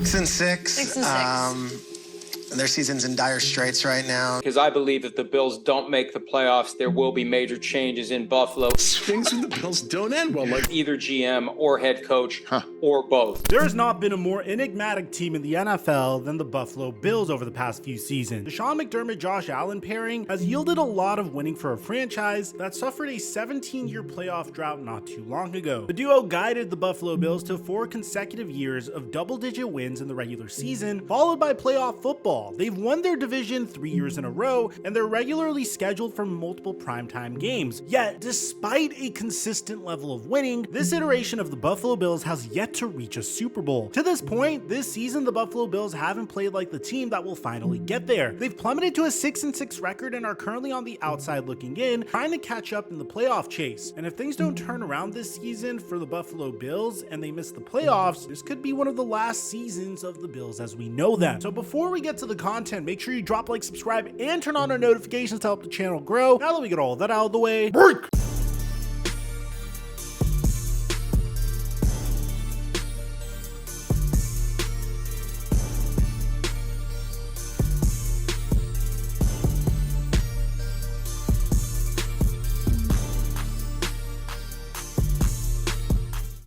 6-6. 6-6. Their season's in dire straits right now. Because I believe if the Bills don't make the playoffs, there will be major changes in Buffalo. Things in the Bills don't end well, like Either GM or head coach or both. There has not been a more enigmatic team in the NFL than the Buffalo Bills over the past few seasons. The Sean McDermott-Josh Allen pairing has yielded a lot of winning for a franchise that suffered a 17-year playoff drought not too long ago. The duo guided the Buffalo Bills to 4 consecutive years of double-digit wins in the regular season, followed by playoff football. They've won their division 3 years in a row, and they're regularly scheduled for multiple primetime games. Yet, despite a consistent level of winning, this iteration of the Buffalo Bills has yet to reach a Super Bowl. To this point, this season the Buffalo Bills haven't played like the team that will finally get there. They've plummeted to a 6-6 record and are currently on the outside looking in, trying to catch up in the playoff chase. And if things don't turn around this season for the Buffalo Bills and they miss the playoffs, this could be one of the last seasons of the Bills as we know them. So before we get to the content, make sure you drop a like, subscribe, and turn on our notifications to help the channel grow. Now that we get all that out of the way, break!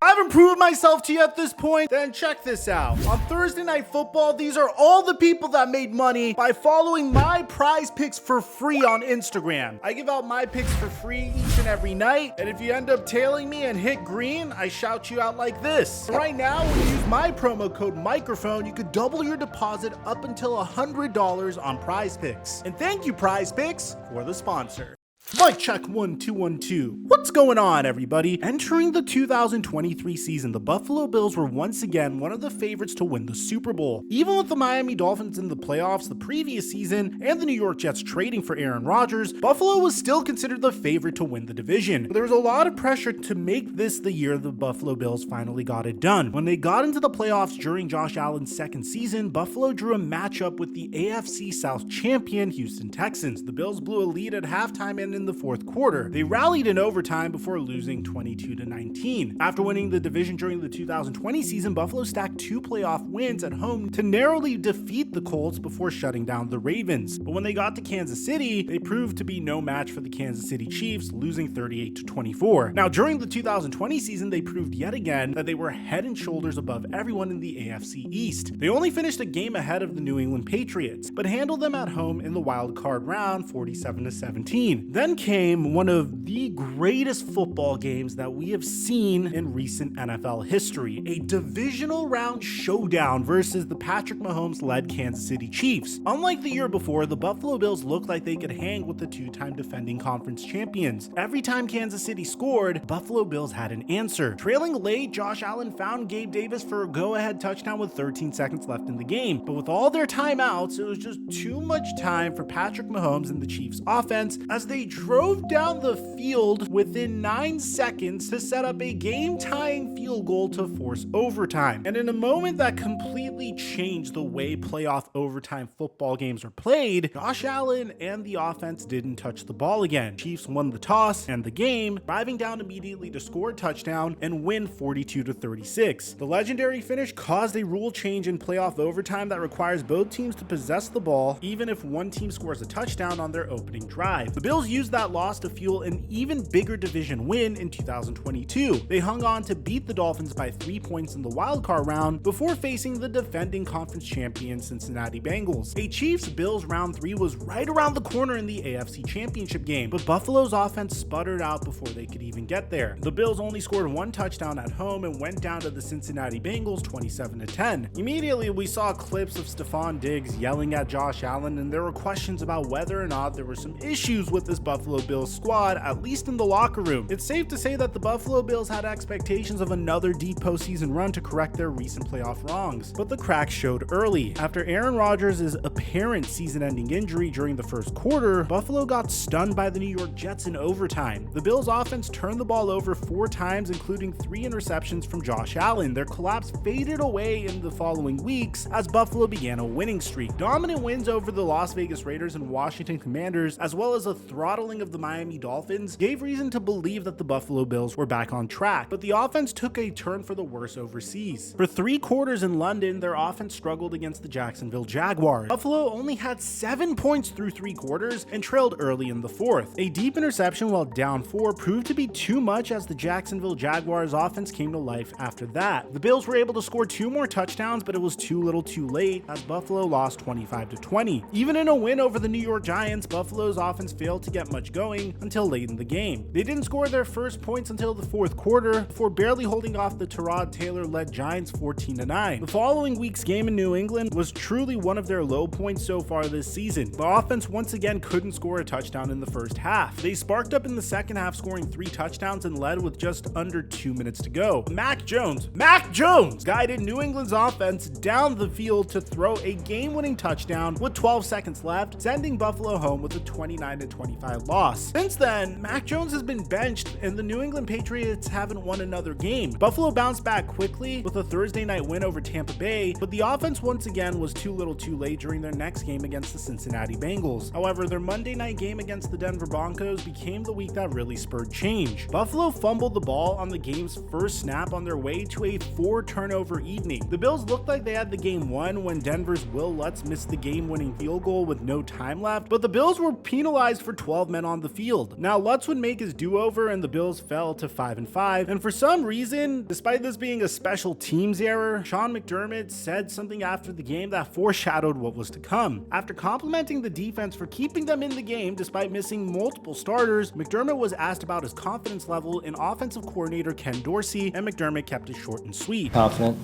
I haven't proved myself to you at this point, then check this out. On Thursday Night Football, these are all the people that made money by following my prize picks for free on Instagram. I give out my picks for free each and every night, and if you end up tailing me and hit green, I shout you out like this. Right now, when you use my promo code Mikerophone, you could double your deposit up until $100 on prize picks. And thank you, prize picks, for the sponsor. Mic check 1 2 1 2. What's going on, everybody? Entering the 2023 season, the Buffalo Bills were once again one of the favorites to win the Super Bowl. Even with the Miami Dolphins in the playoffs the previous season and the New York Jets trading for Aaron Rodgers, Buffalo was still considered the favorite to win the division. But there was a lot of pressure to make this the year the Buffalo Bills finally got it done. When they got into the playoffs during Josh Allen's second season, Buffalo drew a matchup with the AFC South champion Houston Texans. The Bills blew a lead at halftime and in the fourth quarter. They rallied in overtime before losing 22-19. After winning the division during the 2020 season, Buffalo stacked 2 playoff wins at home to narrowly defeat the Colts before shutting down the Ravens. But when they got to Kansas City, they proved to be no match for the Kansas City Chiefs, losing 38-24. Now, during the 2020 season, they proved yet again that they were head and shoulders above everyone in the AFC East. They only finished a game ahead of the New England Patriots, but handled them at home in the wild card round 47-17. Then came one of the greatest football games that we have seen in recent NFL history, a divisional round showdown versus the Patrick Mahomes-led Kansas City Chiefs. Unlike the year before, the Buffalo Bills looked like they could hang with the 2-time defending conference champions. Every time Kansas City scored, Buffalo Bills had an answer. Trailing late, Josh Allen found Gabe Davis for a go-ahead touchdown with 13 seconds left in the game. But with all their timeouts, it was just too much time for Patrick Mahomes and the Chiefs offense as they drove down the field within 9 seconds to set up a game-tying field goal to force overtime. And in a moment that completely changed the way playoff overtime football games are played, Josh Allen and the offense didn't touch the ball again. Chiefs won the toss and the game, driving down immediately to score a touchdown and win 42-36. The legendary finish caused a rule change in playoff overtime that requires both teams to possess the ball, even if one team scores a touchdown on their opening drive. The Bills used that loss to fuel an even bigger division win in 2022. They hung on to beat the Dolphins by 3 points in the wildcard round before facing the defending conference champion Cincinnati Bengals. A Chiefs-Bills round 3 was right around the corner in the AFC Championship game, but Buffalo's offense sputtered out before they could even get there. The Bills only scored 1 touchdown at home and went down to the Cincinnati Bengals 27-10. Immediately, we saw clips of Stephon Diggs yelling at Josh Allen, and there were questions about whether or not there were some issues with this Buffalo Bills squad, at least in the locker room. It's safe to say that the Buffalo Bills had expectations of another deep postseason run to correct their recent playoff wrongs, but the cracks showed early. After Aaron Rodgers' apparent season-ending injury during the first quarter, Buffalo got stunned by the New York Jets in overtime. The Bills' offense turned the ball over 4 times, including 3 interceptions from Josh Allen. Their collapse faded away in the following weeks as Buffalo began a winning streak. Dominant wins over the Las Vegas Raiders and Washington Commanders, as well as a throttle modeling of the Miami Dolphins gave reason to believe that the Buffalo Bills were back on track, but the offense took a turn for the worse overseas. For 3 quarters in London, their offense struggled against the Jacksonville Jaguars. Buffalo only had 7 points through 3 quarters and trailed early in the 4th. A deep interception while down 4 proved to be too much as the Jacksonville Jaguars offense came to life after that. The Bills were able to score 2 more touchdowns, but it was too little too late as Buffalo lost 25-20. Even in a win over the New York Giants, Buffalo's offense failed to get much going until late in the game. They didn't score their first points until the 4th quarter before barely holding off the Tyrod Taylor-led Giants 14-9. The following week's game in New England was truly one of their low points so far this season. The offense once again couldn't score a touchdown in the first half. They sparked up in the second half, scoring 3 touchdowns and led with just under 2 minutes to go. Mac Jones guided New England's offense down the field to throw a game-winning touchdown with 12 seconds left, sending Buffalo home with a 29-25 loss. Since then, Mac Jones has been benched and the New England Patriots haven't won another game. Buffalo bounced back quickly with a Thursday night win over Tampa Bay, but the offense once again was too little too late during their next game against the Cincinnati Bengals. However, their Monday night game against the Denver Broncos became the week that really spurred change. Buffalo fumbled the ball on the game's first snap on their way to a 4-turnover evening. The Bills looked like they had the game won when Denver's Will Lutz missed the game-winning field goal with no time left, but the Bills were penalized for 12 men on the field. Now, Lutz would make his do-over and the Bills fell to 5-5, and for some reason, despite this being a special teams error, Sean McDermott said something after the game that foreshadowed what was to come. After complimenting the defense for keeping them in the game despite missing multiple starters, McDermott was asked about his confidence level in offensive coordinator Ken Dorsey, and McDermott kept it short and sweet. Confident,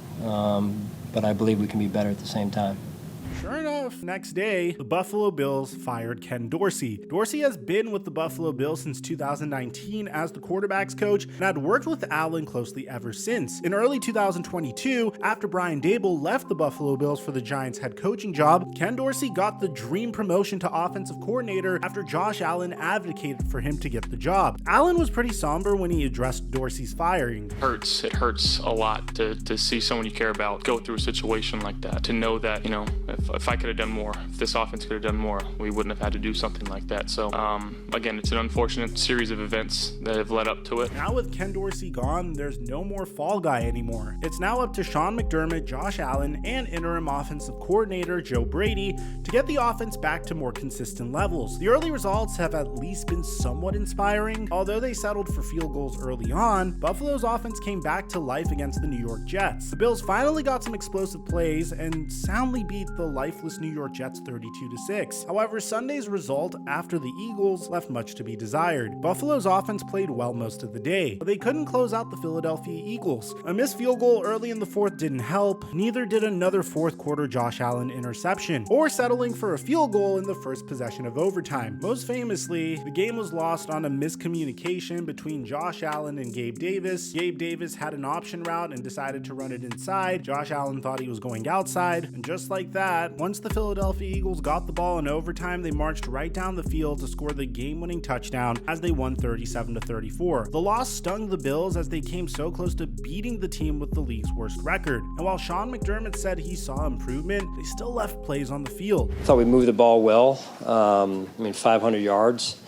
but I believe we can be better at the same time. Sure enough, next day, the Buffalo Bills fired Ken Dorsey. Dorsey has been with the Buffalo Bills since 2019 as the quarterback's coach and had worked with Allen closely ever since. In early 2022, after Brian Daboll left the Buffalo Bills for the Giants head coaching job, Ken Dorsey got the dream promotion to offensive coordinator after Josh Allen advocated for him to get the job. Allen was pretty somber when he addressed Dorsey's firing. It hurts a lot to see someone you care about go through a situation like that, to know that, if I could have done more, if this offense could have done more, we wouldn't have had to do something like that. So, again, it's an unfortunate series of events that have led up to it. Now with Ken Dorsey gone, there's no more fall guy anymore. It's now up to Sean McDermott, Josh Allen, and interim offensive coordinator Joe Brady to get the offense back to more consistent levels. The early results have at least been somewhat inspiring. Although they settled for field goals early on, Buffalo's offense came back to life against the New York Jets. The Bills finally got some explosive plays and soundly beat the lifeless New York Jets 32-6. However, Sunday's result after the Eagles left much to be desired. Buffalo's offense played well most of the day, but they couldn't close out the Philadelphia Eagles. A missed field goal early in the 4th didn't help, neither did another 4th quarter Josh Allen interception, or settling for a field goal in the first possession of overtime. Most famously, the game was lost on a miscommunication between Josh Allen and Gabe Davis. Gabe Davis had an option route and decided to run it inside. Josh Allen thought he was going outside, and just like that, once the Philadelphia Eagles got the ball in overtime, they marched right down the field to score the game-winning touchdown as they won 37-34. The loss stung the Bills as they came so close to beating the team with the league's worst record. And while Sean McDermott said he saw improvement, they still left plays on the field. I thought we moved the ball well. 500 yards.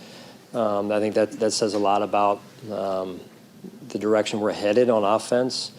I think that says a lot about the direction we're headed on offense.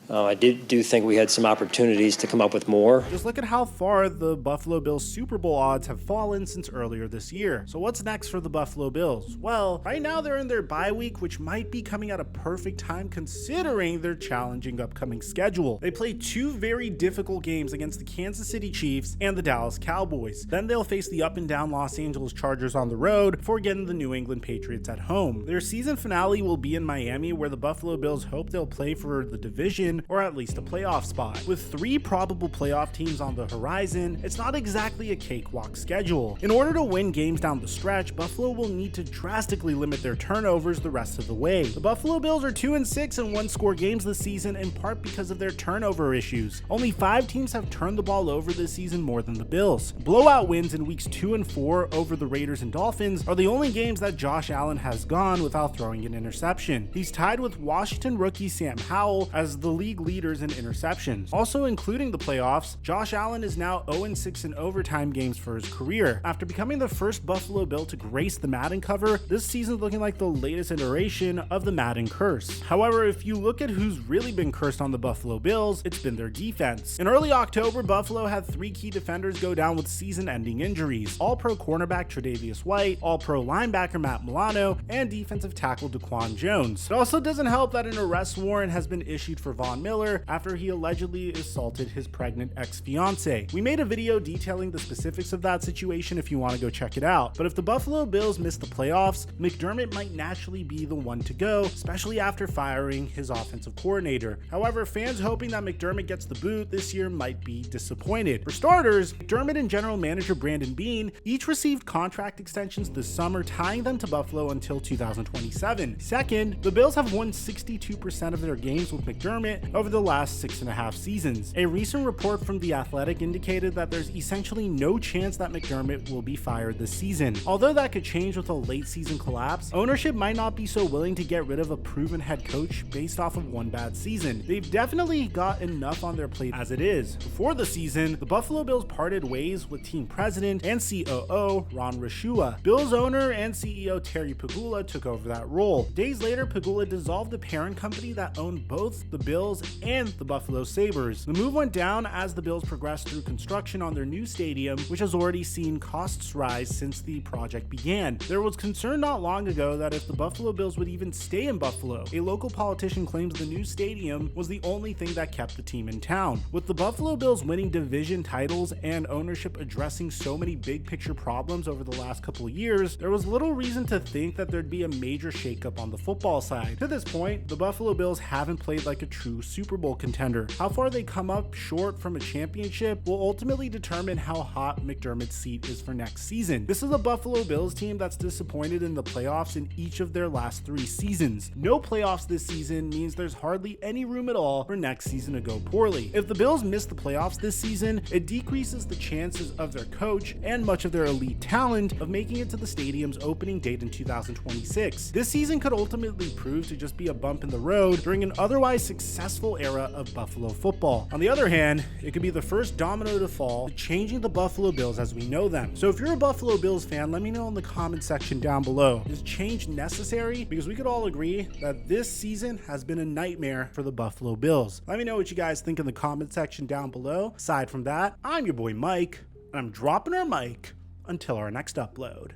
I do think we had some opportunities to come up with more. Just look at how far the Buffalo Bills Super Bowl odds have fallen since earlier this year. So what's next for the Buffalo Bills? Well, right now they're in their bye week, which might be coming at a perfect time considering their challenging upcoming schedule. They play 2 very difficult games against the Kansas City Chiefs and the Dallas Cowboys. Then they'll face the up and down Los Angeles Chargers on the road before getting the New England Patriots at home. Their season finale will be in Miami, where the Buffalo Bills hope they'll play for the division or at least a playoff spot. With 3 probable playoff teams on the horizon, it's not exactly a cakewalk schedule. In order to win games down the stretch, Buffalo will need to drastically limit their turnovers the rest of the way. The Buffalo Bills are 2-6 in one-score games this season, in part because of their turnover issues. Only 5 teams have turned the ball over this season more than the Bills. Blowout wins in weeks 2 and 4 over the Raiders and Dolphins are the only games that Josh Allen has gone without throwing an interception. He's tied with Washington rookie Sam Howell as the league league leaders in interceptions. Also including the playoffs, Josh Allen is now 0-6 in overtime games for his career. After becoming the first Buffalo Bill to grace the Madden cover, this season's looking like the latest iteration of the Madden curse. However, if you look at who's really been cursed on the Buffalo Bills, it's been their defense. In early October, Buffalo had 3 key defenders go down with season-ending injuries: All-Pro cornerback Tre'Davious White, All-Pro linebacker Matt Milano, and defensive tackle Daquan Jones. It also doesn't help that an arrest warrant has been issued for Von Miller after he allegedly assaulted his pregnant ex-fiancée. We made a video detailing the specifics of that situation if you want to go check it out. But if the Buffalo Bills miss the playoffs, McDermott might naturally be the one to go, especially after firing his offensive coordinator. However, fans hoping that McDermott gets the boot this year might be disappointed. For starters, McDermott and general manager Brandon Beane each received contract extensions this summer, tying them to Buffalo until 2027. Second, the Bills have won 62% of their games with McDermott over the last 6.5 seasons. A recent report from The Athletic indicated that there's essentially no chance that McDermott will be fired this season. Although that could change with a late season collapse, ownership might not be so willing to get rid of a proven head coach based off of one bad season. They've definitely got enough on their plate as it is. Before the season, the Buffalo Bills parted ways with team president and COO Ron Rashua. Bills owner and CEO Terry Pegula took over that role. Days later, Pegula dissolved the parent company that owned both the Bills and the Buffalo Sabres. The move went down as the Bills progressed through construction on their new stadium, which has already seen costs rise since the project began. There was concern not long ago that if the Buffalo Bills would even stay in Buffalo. A local politician claims the new stadium was the only thing that kept the team in town. With the Buffalo Bills winning division titles and ownership addressing so many big picture problems over the last couple of years, there was little reason to think that there'd be a major shakeup on the football side. To this point, the Buffalo Bills haven't played like a true Super Bowl contender. How far they come up short from a championship will ultimately determine how hot McDermott's seat is for next season. This is a Buffalo Bills team that's disappointed in the playoffs in each of their last 3 seasons. No playoffs this season means there's hardly any room at all for next season to go poorly. If the Bills miss the playoffs this season, it decreases the chances of their coach and much of their elite talent of making it to the stadium's opening date in 2026. This season could ultimately prove to just be a bump in the road during an otherwise successful era of Buffalo football. On the other hand, it could be the first domino to fall, changing the Buffalo Bills as we know them. So if you're a Buffalo Bills fan, let me know in the comment section down below. Is change necessary? Because we could all agree that this season has been a nightmare for the Buffalo Bills. Let me know what you guys think in the comment section down below. Aside from that, I'm your boy Mike, and I'm dropping our mic until our next upload.